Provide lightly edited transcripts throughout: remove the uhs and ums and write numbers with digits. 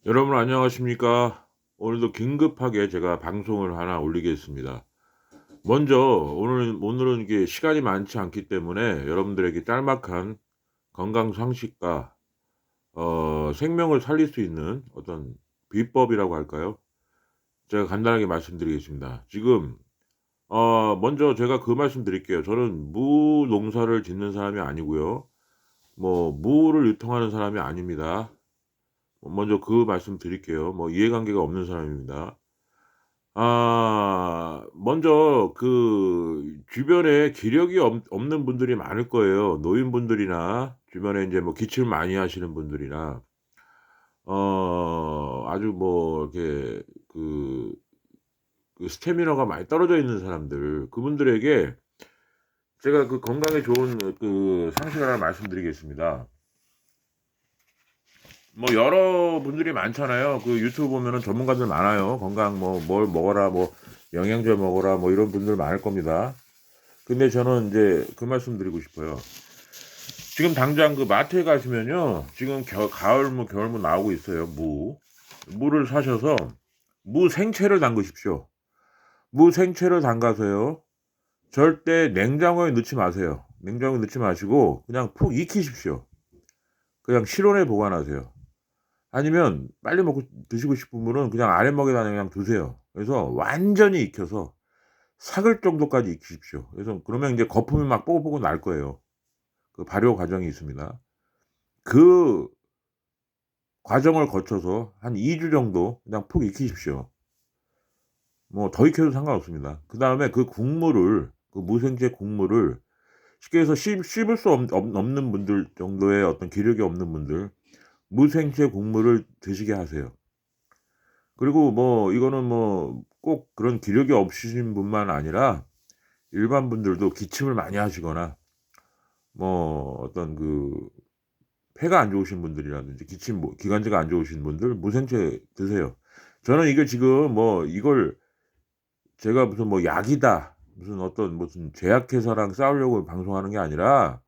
여러분 안녕하십니까? 오늘도 긴급하게 제가 방송을 하나 올리겠습니다. 먼저 오늘은 이게 시간이 많지 않기 때문에 여러분들에게 짤막한 건강 상식과 생명을 살릴 수 있는 어떤 비법이라고 할까요? 제가 간단하게 말씀드리겠습니다. 지금 먼저 제가 그 말씀드릴게요. 저는 무 농사를 짓는 사람이 아니고요. 뭐 무를 유통하는 사람이 아닙니다. 먼저 그 말씀 드릴게요. 뭐 이해관계가 없는 사람입니다. 먼저 주변에 기력이 없는 분들이 많을 거예요. 노인분들이나 주변에 인제 뭐 기침을 많이 하시는 분들이나 아주 뭐 이렇게 스태미너가 많이 떨어져 있는 사람들, 그분들에게 제가 건강에 좋은 상식을 하나 말씀드리겠습니다. 뭐 여러분들이 많잖아요. 유튜브 보면은 전문가들 많아요. 건강 뭐 뭘 먹어라, 뭐 영양제 먹어라, 뭐 이런 분들 많을 겁니다. 근데 저는 인제 그 말씀 드리고 싶어요. 지금 당장 마트에 가시면요. 지금 가을무, 겨울무 나오고 있어요, 무. 무를 사셔서 무 생채를 담그십시오. 무 생채를 담가서요, 절대 냉장고에 넣지 마세요. 냉장고에 넣지 마시고 그냥 푹 익히십시오. 그냥 실온에 보관하세요. 아니면 빨리 먹고 드시고 싶은 분은 그냥 아랫목에다 그냥 두세요. 그래서 완전히 익혀서 삭을 정도까지 익히십시오. 그래서 그러면 인제 거품이 막 뽀글뽀글 날 거예요. 발효 과정이 있습니다. 그 과정을 거쳐서 한 2주 정도 그냥 푹 익히십시오. 뭐 더 익혀도 상관없습니다. 그다음에 무생채 국물을 쉽게 해서 씹을 수 없는 분들 정도의 어떤 기력이 없는 분들, 무생채 국물을 드시게 하세요. 그리고 뭐 이거는 뭐 꼭 그런 기력이 없으신 분만 아니라 일반 분들도 기침을 많이 하시거나 뭐 어떤 폐가 안 좋으신 분들이라든지 기관지가 안 좋으신 분들 무생채 드세요. 저는 이게 지금 뭐 이걸 제가 무슨 뭐 약이다, 무슨 제약회사랑 싸우려고 방송하는 게 아니라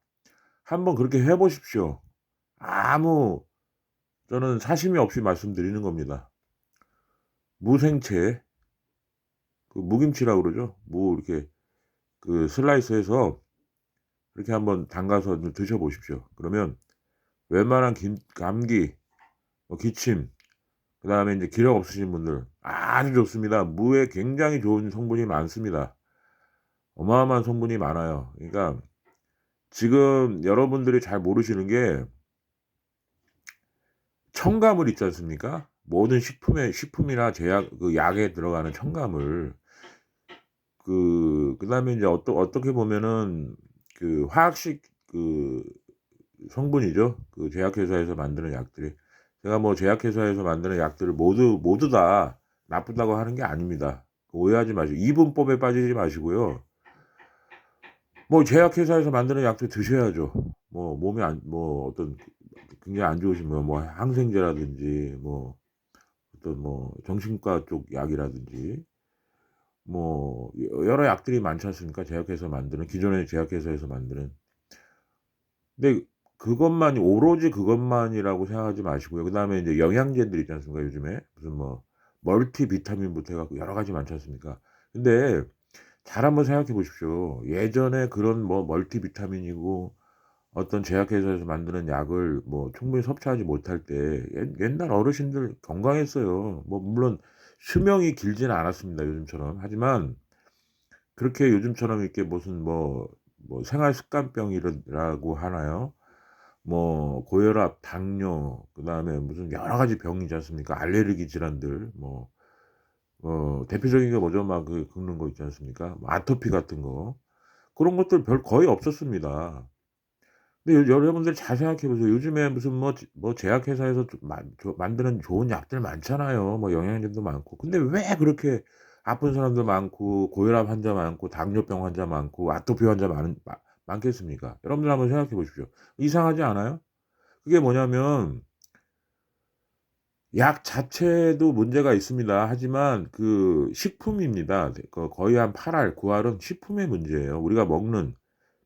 한번 그렇게 해 보십시오. 아무 저는 사심이 없이 말씀드리는 겁니다. 무생채, 무김치라고 그러죠. 이렇게 슬라이스해서 이렇게 한번 담가서 좀 드셔 보십시오. 그러면 웬만한 감기, 기침, 그다음에 인제 기력 없으신 분들 아주 좋습니다. 무에 굉장히 좋은 성분이 많습니다. 어마어마한 성분이 많아요. 그러니까 지금 여러분들이 잘 모르시는 게, 첨가물 있지 않습니까? 모든 식품이나 제약 약에 들어가는 첨가물. 그다음에 인제 어떻게 보면은 화학식 성분이죠. 제약회사에서 만드는 약들이. 제가 뭐 제약회사에서 만드는 약들을 모두 다 나쁘다고 하는 게 아닙니다. 오해하지 마시고 이분법에 빠지지 마시고요. 뭐 제약회사에서 만드는 약도 드셔야죠. 뭐 몸에 어떤 굉장히 안 좋으신 뭐 항생제라든지 뭐 어떤 뭐 정신과 쪽 약이라든지 뭐 여러 약들이 많지 않습니까? 기존의 제약회사에서 만드는. 근데 오로지 그것만이라고 생각하지 마시고요. 그다음에 인제 영양제들 있지 않습니까 요즘에. 무슨 뭐 멀티 비타민부터 해 갖고 여러 가지 많지 않습니까? 근데 잘 한번 생각해 보십시오. 예전에 그런 뭐 멀티 비타민이고 어떤 제약회사에서 만드는 약을 뭐 충분히 섭취하지 못할 때 옛날 어르신들 건강했어요. 뭐 물론 수명이 길지는 않았습니다 요즘처럼. 하지만 그렇게 요즘처럼 이렇게 무슨 생활 습관병이라고 하나요? 뭐 고혈압, 당뇨, 그다음에 무슨 여러 가지 병이지 않습니까? 알레르기 질환들, 대표적인 게 뭐죠? 막 긁는 거 있지 않습니까? 뭐 아토피 같은 거. 그런 것들 거의 없었습니다. 근데 여러분들 잘 생각해 보세요. 요즘에 무슨 제약회사에서 좀 만드는 좋은 약들 많잖아요. 뭐 영양제도 많고. 근데 왜 그렇게 아픈 사람들 많고 고혈압 환자 많고 당뇨병 환자 많고 아토피 환자 많겠습니까? 여러분들 한번 생각해 보십시오. 이상하지 않아요? 그게 뭐냐면 약 자체도 문제가 있습니다. 하지만 식품입니다. 거의 한 8 알, 9 알은 식품의 문제예요. 우리가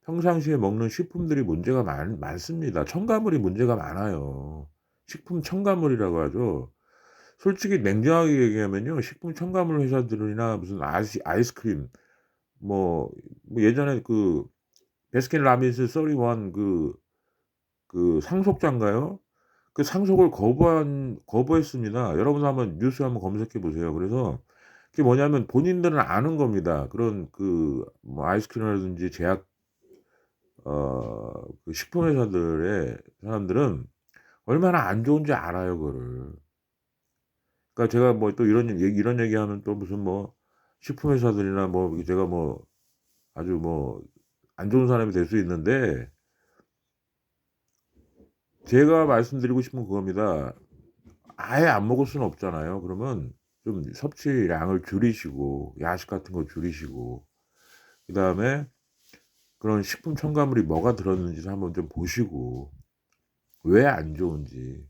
평상시에 먹는 식품들이 문제가 많습니다. 첨가물이 문제가 많아요. 식품 첨가물이라고 하죠. 솔직히 냉정하게 얘기하면요. 식품 첨가물 회사들이나 무슨 아이스크림 뭐 예전에 그 베스킨라빈스 31 그 상속자인가요? 그 상속을 거부했습니다. 여러분도 한번 뉴스 한번 검색해 보세요. 그래서 그게 뭐냐면 본인들은 아는 겁니다. 그런 그 뭐 아이스크림이라든지 제약 그 식품 회사들의 사람들은 얼마나 안 좋은지 알아요, 그거를. 그러니까 제가 뭐 또 이런 얘기하면 또 무슨 뭐 식품 회사들이나 뭐 제가 뭐 아주 뭐 안 좋은 사람이 될 수 있는데, 제가 말씀드리고 싶은 그겁니다. 아예 안 먹을 수는 없잖아요. 그러면 좀 섭취량을 줄이시고 야식 같은 거 줄이시고, 그다음에 그런 식품 첨가물이 뭐가 들었는지 한번 좀 보시고 왜 안 좋은지.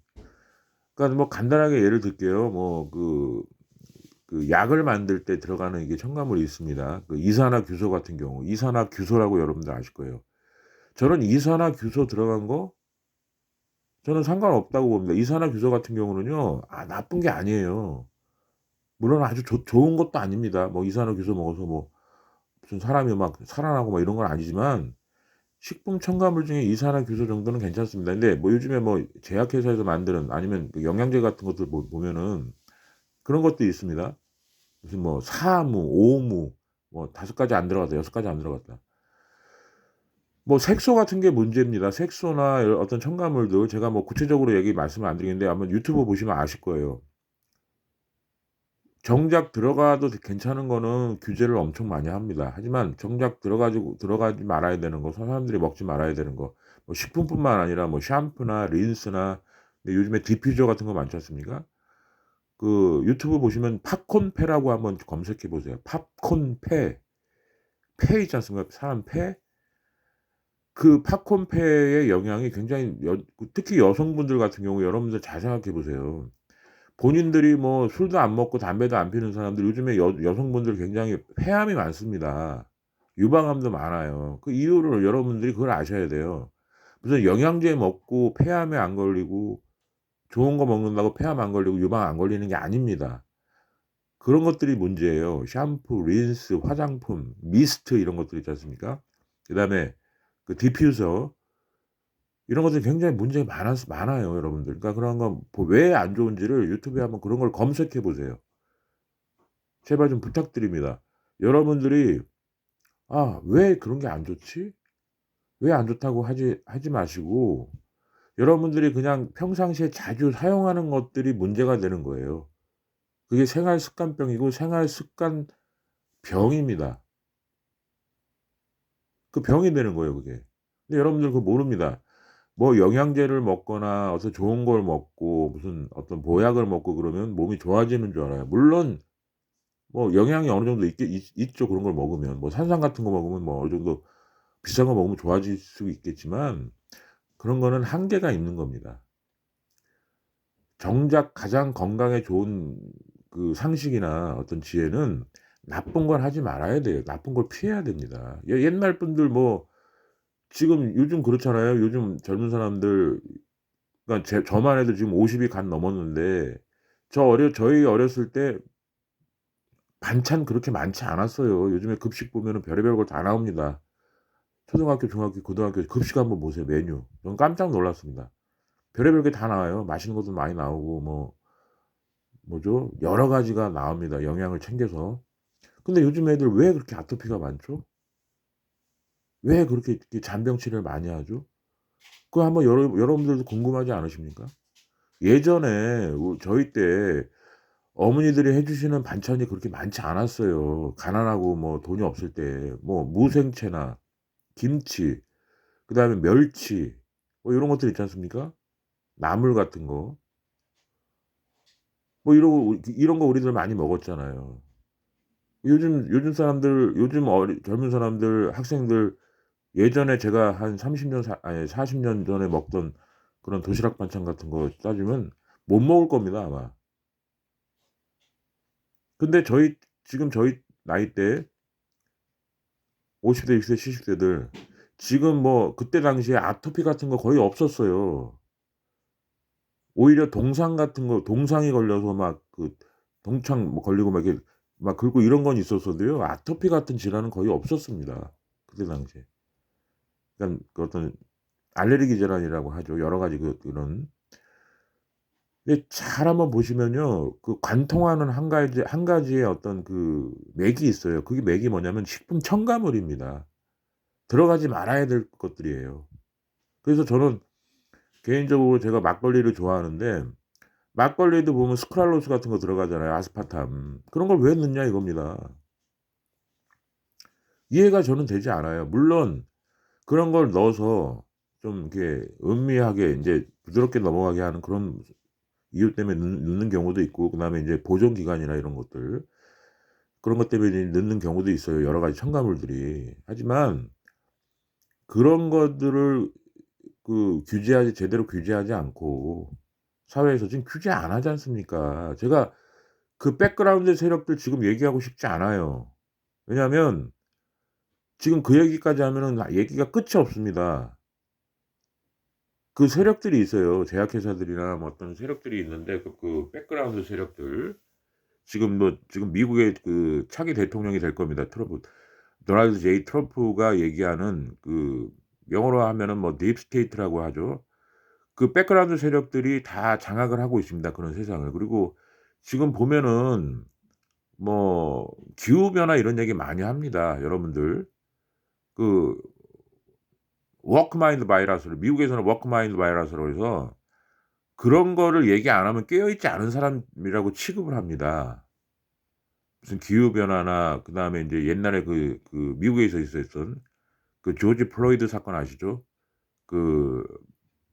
그러니까 뭐 간단하게 예를 들게요. 뭐 그 약을 만들 때 들어가는 이게 첨가물이 있습니다. 그 이산화규소 같은 경우, 이산화규소라고 여러분들 아실 거예요. 저는 이산화규소 들어간 거 저는 상관없다고 봅니다. 이산화규소 같은 경우는요, 나쁜 게 아니에요. 물론 아주 좋은 것도 아닙니다. 뭐 이산화규소 먹어서 뭐 무슨 사람이 막 살아나고 뭐 이런 건 아니지만, 식품 첨가물 중에 이산화규소 정도는 괜찮습니다. 근데 뭐 요즘에 뭐 제약회사에서 만드는 아니면 그 영양제 같은 것들 보면은 그런 것도 있습니다. 무슨 뭐 사무, 오무 뭐 5가지 안 들어갔다, 6가지 안 들어갔다. 뭐 색소 같은 게 문제입니다. 색소나 어떤 첨가물들 제가 뭐 구체적으로 말씀을 안 드리겠는데 한번 유튜브 보시면 아실 거예요. 정작 들어가도 괜찮은 거는 규제를 엄청 많이 합니다. 하지만 정작 들어가지 말아야 되는 거, 사람들이 먹지 말아야 되는 거, 뭐 식품뿐만 아니라 뭐 샴푸나 린스나, 근데 요즘에 디퓨저 같은 거 많지 않습니까? 그 유튜브 보시면 팝콘패라고 한번 검색해 보세요. 팝콘패, 폐 있지 않습니까? 사람 폐? 그 팝콘패의 영향이 굉장히 특히 여성분들 같은 경우 여러분들 잘 생각해 보세요. 본인들이 뭐 술도 안 먹고 담배도 안 피우는 사람들, 요즘에 여성분들 굉장히 폐암이 많습니다. 유방암도 많아요. 그 이유를 여러분들이 그걸 아셔야 돼요. 무슨 영양제 먹고 폐암에 안 걸리고 좋은 거 먹는다고 폐암 안 걸리고 유방 안 걸리는 게 아닙니다. 그런 것들이 문제예요. 샴푸, 린스, 화장품, 미스트 이런 것들 있지 않습니까? 그다음에 그 디퓨저 이런 것들이 굉장히 문제가 많아요, 여러분들. 그러니까 그런 거 왜 안 좋은지를 유튜브에 한번 그런 걸 검색해 보세요. 제발 좀 부탁드립니다. 여러분들이 '왜 그런 게 안 좋지? 왜 안 좋다고 하지 마시고 여러분들이 그냥 평상시에 자주 사용하는 것들이 문제가 되는 거예요. 그게 생활 습관병이고 생활 습관 병입니다. 그 병이 되는 거예요, 그게. 근데 여러분들 그거 모릅니다. 뭐 영양제를 먹거나 어떤 좋은 걸 먹고 무슨 어떤 보약을 먹고 그러면 몸이 좋아지는 줄 알아요. 물론 뭐 영향이 어느 정도 있죠. 그런 걸 먹으면. 뭐 산삼 같은 거 먹으면 뭐 어느 정도 비싼 거 먹으면 좋아질 수 있겠지만 그런 거는 한계가 있는 겁니다. 정작 가장 건강에 좋은 그 상식이나 어떤 지혜는 나쁜 걸 하지 말아야 돼요. 나쁜 걸 피해야 됩니다. 옛날 분들 뭐 지금 요즘 그렇잖아요. 요즘 젊은 사람들, 그러니까 저만 해도 지금 50이 간 넘었는데 저희 어렸을 때 반찬 그렇게 많지 않았어요. 요즘에 급식 보면은 별의별 걸 다 나옵니다. 초등학교, 중학교, 고등학교 급식 한번 보세요, 메뉴. 저는 깜짝 놀랐습니다. 별의별 게 다 나와요. 맛있는 것도 많이 나오고 뭐 뭐죠? 여러 가지가 나옵니다, 영양을 챙겨서. 근데 요즘 애들 왜 그렇게 아토피가 많죠? 왜 그렇게 잔병 치레를 많이 하죠? 그거 한번 여러분들도 궁금하지 않으십니까? 예전에 저희 때 어머니들이 해 주시는 반찬이 그렇게 많지 않았어요. 가난하고 뭐 돈이 없을 때 뭐 무생채나 김치, 그다음에 멸치 뭐 요런 것들 있지 않습니까? 나물 같은 거. 뭐 이런 거 우리들 많이 먹었잖아요. 요즘 젊은 사람들, 학생들, 예전에 제가 한 30년 아니 40년 전에 먹던 그런 도시락 반찬 같은 거 따지면 못 먹을 겁니다, 아마. 근데 지금 저희 나이대 50대 60대 70 대들 지금 뭐 그때 당시에 아토피 같은 거 거의 없었어요. 오히려 동상 같은 거 동상이 걸려서 막 그 동창 뭐 걸리고 막 이렇게 막 긁고 이런 건 있었어도요. 아토피 같은 질환은 거의 없었습니다. 그때 당시에. 그러니까 그 어떤 알레르기 질환이라고 하죠. 여러 가지 그런. 근데 잘 한번 보시면요. 그 관통하는 한 가지의 어떤 그 맥이 있어요. 그게 맥이 뭐냐면 식품 첨가물입니다. 들어가지 말아야 될 것들이에요. 그래서 저는 개인적으로 제가 막걸리를 좋아하는데 막걸리에도 보면 스크랄로스 같은 거 들어가잖아요, 아스파탐. 그런 걸 왜 넣냐 이겁니다. 이해가 저는 되지 않아요. 물론 그런 걸 넣어서 좀 이렇게 음미하게 인제 부드럽게 넘어가게 하는 그런 이유 때문에 넣는 경우도 있고, 그다음에 인제 보존 기간이나 이런 것들, 그런 것 때문에 넣는 경우도 있어요, 여러 가지 첨가물들이. 하지만 그런 것들을 제대로 규제하지 않고 사회에서 지금 규제 안 하지 않습니까? 제가 그 백그라운드 세력들 지금 얘기하고 싶지 않아요. 왜냐하면 지금 그 얘기까지 하면은 얘기가 끝이 없습니다. 그 세력들이 있어요. 제약회사들이나 뭐 어떤 세력들이 있는데 그 백그라운드 세력들. 지금 미국의 그 차기 대통령이 될 겁니다. 도널드 J 트럼프가 얘기하는 그 영어로 하면은 뭐 딥스테이트라고 하죠. 그 백그라운드 세력들이 다 장악을 하고 있습니다, 그런 세상을. 그리고 지금 보면은 뭐 기후 변화 이런 얘기 많이 합니다, 여러분들. 그 워크 마인드 바이러스를 미국에서는 워크 마인드 바이러스라고 해서 그런 거를 얘기 안 하면 깨어 있지 않은 사람이라고 취급을 합니다. 무슨 기후 변화나 그다음에 인제 옛날에 미국에서 있었던 그 조지 플로이드 사건 아시죠? 그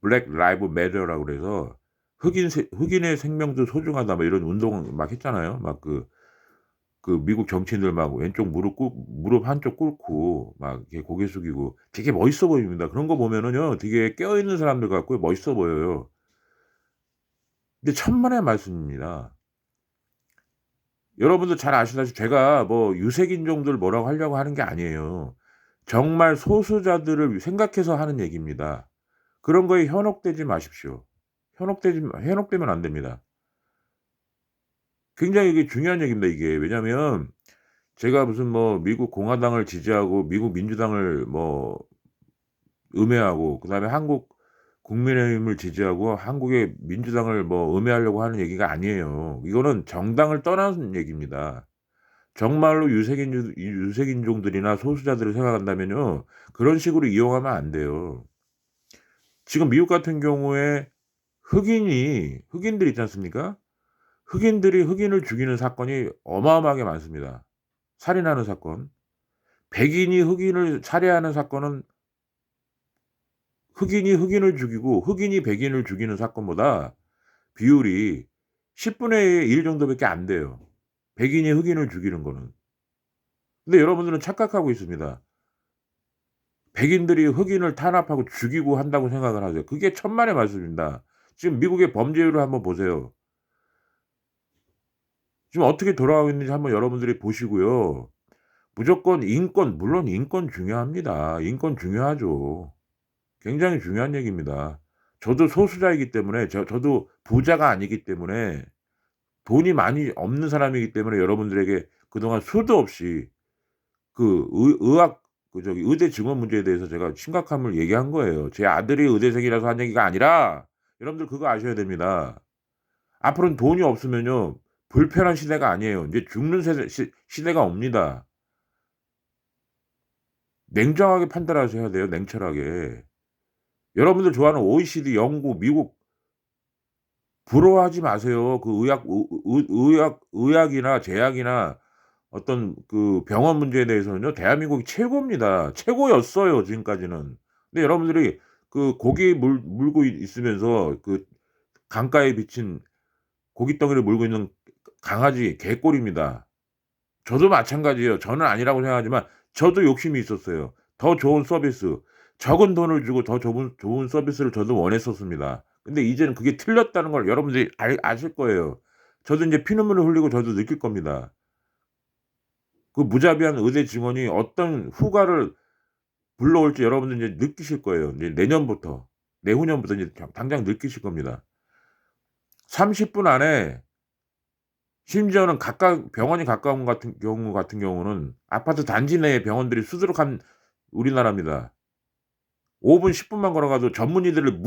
블랙 라이브 매터라고 그래서 "흑인의 생명도 소중하다." 뭐 이런 운동 막 했잖아요. 막 미국 정치인들 막 왼쪽 무릎 한쪽 꿇고 막 이렇게 고개 숙이고 되게 멋있어 보입니다. 그런 거 보면은요 되게 깨어 있는 사람들 같고 멋있어 보여요. 근데 천만의 말씀입니다. 여러분도 잘 아시다시피 제가 뭐 유색인종들 뭐라고 하려고 하는 게 아니에요. 정말 소수자들을 생각해서 하는 얘기입니다. 그런 거에 현혹되지 마십시오. 현혹되면 안 됩니다. 굉장히 이게 중요한 얘기입니다 이게. 왜냐하면 제가 무슨 뭐 미국 공화당을 지지하고 미국 민주당을 뭐 음해하고 그다음에 한국 국민의힘을 지지하고 한국의 민주당을 뭐 음해하려고 하는 얘기가 아니에요. 이거는 정당을 떠나는 얘기입니다. 정말로 유색인종들이나 소수자들을 생각한다면요. 그런 식으로 이용하면 안 돼요. 지금 미국 같은 경우에 흑인들 있지 않습니까? 흑인들이 흑인을 죽이는 사건이 어마어마하게 많습니다. 살인하는 사건. 백인이 흑인을 살해하는 사건은 흑인이 흑인을 죽이고 흑인이 백인을 죽이는 사건보다 비율이 10분의 1 정도밖에 안 돼요, 백인이 흑인을 죽이는 거는. 근데 여러분들은 착각하고 있습니다. 백인들이 흑인을 탄압하고 죽이고 한다고 생각을 하세요. 그게 천만의 말씀입니다. 지금 미국의 범죄율을 한번 보세요. 지금 어떻게 돌아가고 있는지 한번 여러분들이 보시고요. 무조건 물론 인권 중요합니다. 인권 중요하죠. 굉장히 중요한 얘기입니다. 저도 소수자이기 때문에 저도 부자가 아니기 때문에 돈이 많이 없는 사람이기 때문에 여러분들에게 그동안 수도 없이 그 의학 의대 증원 문제에 대해서 제가 심각함을 얘기한 거예요. 제 아들이 의대생이라서 한 얘기가 아니라 여러분들 그거 아셔야 됩니다. 앞으로는 돈이 없으면요 불편한 시대가 아니에요. 인제 죽는 세대 시대가 옵니다. 냉정하게 판단하셔야 돼요, 냉철하게. 여러분들 좋아하는 OECD, 영국, 미국 부러워하지 마세요. 그 의학이나 제약이나 어떤 그 병원 문제에 대해서는요 대한민국이 최고입니다. 최고였어요 지금까지는. 근데 여러분들이 그 고기 물고 있으면서 그 강가에 비친 고깃덩이를 물고 있는 강아지 개꼴입니다. 저도 마찬가지예요. 저는 아니라고 생각하지만 저도 욕심이 있었어요. 더 좋은 서비스, 적은 돈을 주고 더 좋은 서비스를 저도 원했었습니다. 근데 이제는 그게 틀렸다는 걸 여러분들이 아실 거예요. 저도 인제 피눈물을 흘리고 저도 느낄 겁니다. 그 무자비한 의대 증원이 어떤 후과를 불러올지 여러분들 이제 느끼실 거예요. 이제 내년부터, 내후년부터 이제 당장 느끼실 겁니다. 30분 안에 심지어는 병원이 가까운 같은 경우는 아파트 단지 내에 병원들이 수두룩한 우리나라입니다. 5분 10분만 걸어가도 전문의들을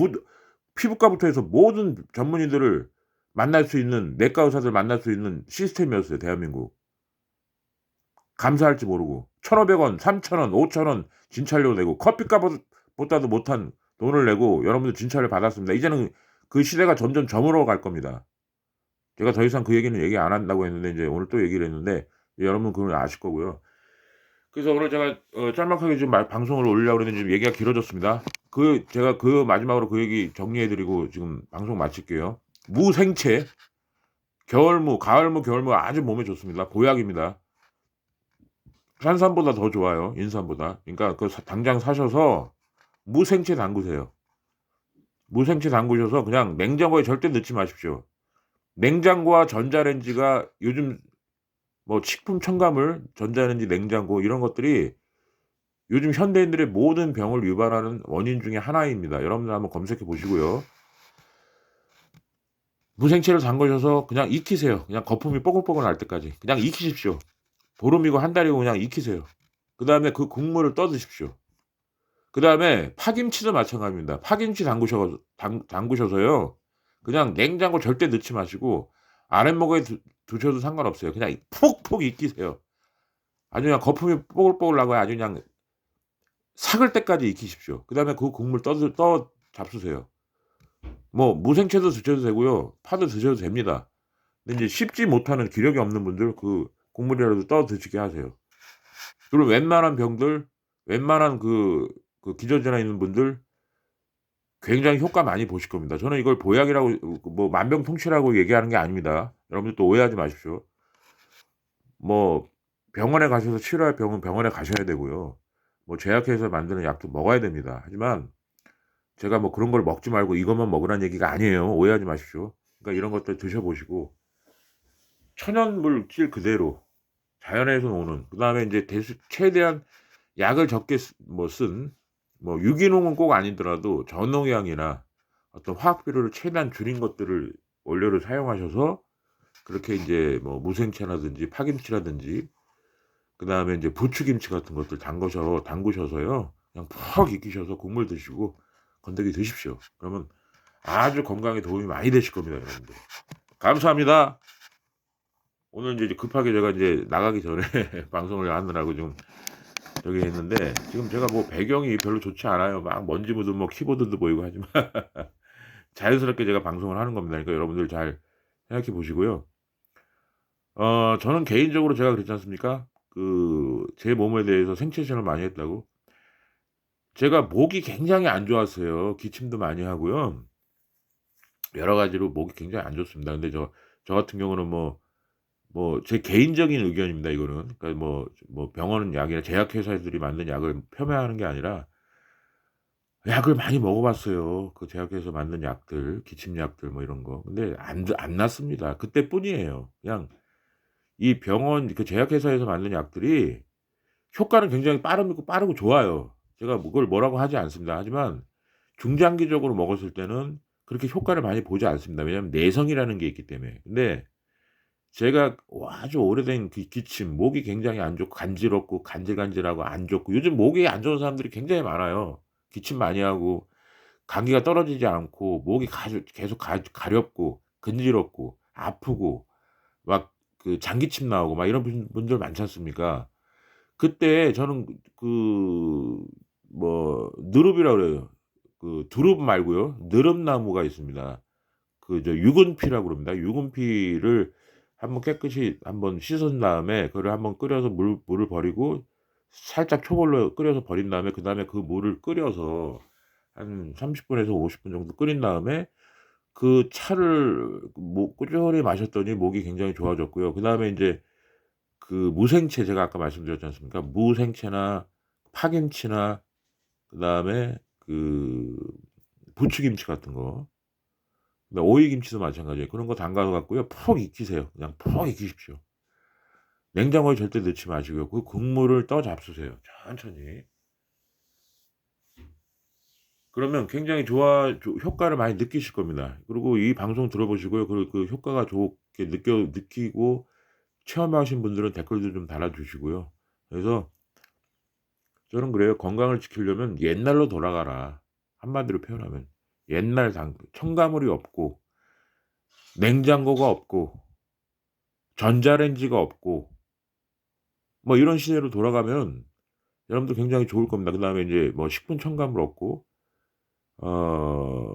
피부과부터 해서 모든 전문의들을 만날 수 있는 내과 의사들 만날 수 있는 시스템이었어요 대한민국. 감사할지 모르고 1,500원, 3,000원, 5,000원 진찰료 내고 보다도 못한 돈을 내고 여러분들 진찰을 받았습니다. 이제는 그 시대가 점점 저물어 갈 겁니다. 제가 더 이상 그 얘기는 얘기 안 한다고 했는데 인제 오늘 또 얘기를 했는데 여러분 그걸 아실 거고요. 그래서 오늘 제가 짤막하게 지금 방송을 올리려고 그랬는데 지금 얘기가 길어졌습니다. 제가 마지막으로 그 얘기 정리해 드리고 지금 방송 마칠게요. 무생채, 겨울무, 가을무, 겨울무 아주 몸에 좋습니다. 보약입니다. 산삼보다 더 좋아요. 인삼보다. 그러니까 당장 사셔서 무생채 담그세요. 무생채 담그셔서 그냥 냉장고에 절대 넣지 마십시오. 냉장고와 전자레인지가 요즘 뭐 식품 첨가물, 전자레인지, 냉장고 이런 것들이 요즘 현대인들의 모든 병을 유발하는 원인 중에 하나입니다. 여러분들 한번 검색해 보시고요. 무생채를 담그셔서 그냥 익히세요. 그냥 거품이 뽀글뽀글 날 때까지. 그냥 익히십시오. 보름이고 한 달이고 그냥 익히세요. 그다음에 그 국물을 떠 드십시오. 그다음에 파김치도 마찬가지입니다. 파김치 담그셔서요. 그냥 냉장고 절대 넣지 마시고 아랫목에 두셔도 상관없어요. 그냥 푹푹 익히세요. 아주 그냥 거품이 뽀글뽀글 나고 아주 그냥 삭을 때까지 익히십시오. 그다음에 그 국물 떠 잡수세요. 뭐 무생채도 드셔도 되고요. 파도 드셔도 됩니다. 근데 인제 씹지 못하는 기력이 없는 분들 그 국물이라도 떠 드시게 하세요. 그리고 웬만한 병들 웬만한 기저질환 있는 분들 굉장히 효과 많이 보실 겁니다. 저는 이걸 보약이라고 뭐 만병통치라고 얘기하는 게 아닙니다. 여러분들 또 오해하지 마십시오. 뭐 병원에 가셔서 치료할 병은 병원에 가셔야 되고요. 뭐 제약회사에서 만드는 약도 먹어야 됩니다. 하지만 제가 뭐 그런 걸 먹지 말고 이것만 먹으라는 얘기가 아니에요. 오해하지 마십시오. 그러니까 이런 것들 드셔 보시고 천연 물질 그대로 자연에서 오는 그다음에 인제 최대한 약을 적게 뭐 유기농은 꼭 아니더라도 저농약이나 어떤 화학 비료를 최대한 줄인 것들을 원료를 사용하셔서 그렇게 인제 뭐 무생채라든지 파김치라든지 그다음에 인제 부추김치 같은 것들 담그셔서요. 그냥 푹 익히셔서 국물 드시고 건더기 드십시오. 그러면 아주 건강에 도움이 많이 되실 겁니다, 여러분들. 감사합니다. 오늘 이제 급하게 제가 이제 나가기 전에 방송을 하느라고 좀 저기 했는데 지금 제가 뭐 배경이 별로 좋지 않아요. 막 먼지 묻은 뭐 키보드도 보이고 하지만 자연스럽게 제가 방송을 하는 겁니다. 그러니까 여러분들 잘 생각해 보시고요. 저는 개인적으로 제가 그랬지 않습니까? 제 몸에 대해서 생체 실험을 많이 했다고. 제가 목이 굉장히 안 좋았어요. 기침도 많이 하고요. 여러 가지로 목이 굉장히 안 좋습니다. 근데 저 같은 경우는 제 개인적인 의견입니다 이거는. 그러니까 병원 약이나 제약회사들이 만든 약을 폄훼하는 게 아니라 약을 많이 먹어 봤어요. 그 제약회사에서 만든 약들, 기침약들 뭐 이런 거. 근데 안 낫습니다. 그때뿐이에요. 그냥 이 병원 제약회사에서 만든 약들이 효과는 굉장히 빠르고 좋아요. 제가 그걸 뭐라고 하지 않습니다. 하지만 중장기적으로 먹었을 때는 그렇게 효과를 많이 보지 않습니다. 왜냐하면 내성이라는 게 있기 때문에. 근데 제가 아주 오래된 기침, 목이 굉장히 안 좋고 간지럽고 간질간질하고 안 좋고 요즘 목이 안 좋은 사람들이 굉장히 많아요. 기침 많이 하고 감기가 떨어지지 않고 목이 계속 가렵고 근지럽고 아프고 막 장기침 나오고 막 이런 분들 많지 않습니까? 그때 저는 느릅이라고 그래요. 두릅 말고요. 느릅나무가 있습니다. 유근피라고 그럽니다. 유근피를 깨끗이 한번 씻은 다음에 그거를 한번 끓여서 물을 버리고 살짝 초벌로 끓여서 버린 다음에 그다음에 그 물을 끓여서 한 30 분에서 50분 정도 끓인 다음에 그 차를 꾸준히 마셨더니 목이 굉장히 좋아졌고요. 그다음에 인제 무생채 제가 아까 말씀드렸지 않습니까? 무생채나 파김치나 그다음에 부추김치 같은 거 오이김치도 마찬가지예요. 그런 거 담가 갖고요. 푹 익히세요. 그냥 푹 익히십시오. 냉장고에 절대 넣지 마시고요. 그 국물을 떠 잡수세요. 천천히. 그러면 굉장히 효과를 많이 느끼실 겁니다. 그리고 이 방송 들어보시고요. 그 효과가 좋게 느끼고 체험하신 분들은 댓글도 좀 달아 주시고요. 그래서 저는 그래요. 건강을 지키려면 옛날로 돌아가라. 한마디로 표현하면. 옛날 첨가물이 없고 냉장고가 없고 전자레인지가 없고 뭐 이런 시대로 돌아가면 여러분들 굉장히 좋을 겁니다. 그다음에 인제 뭐 식품 첨가물 없고 어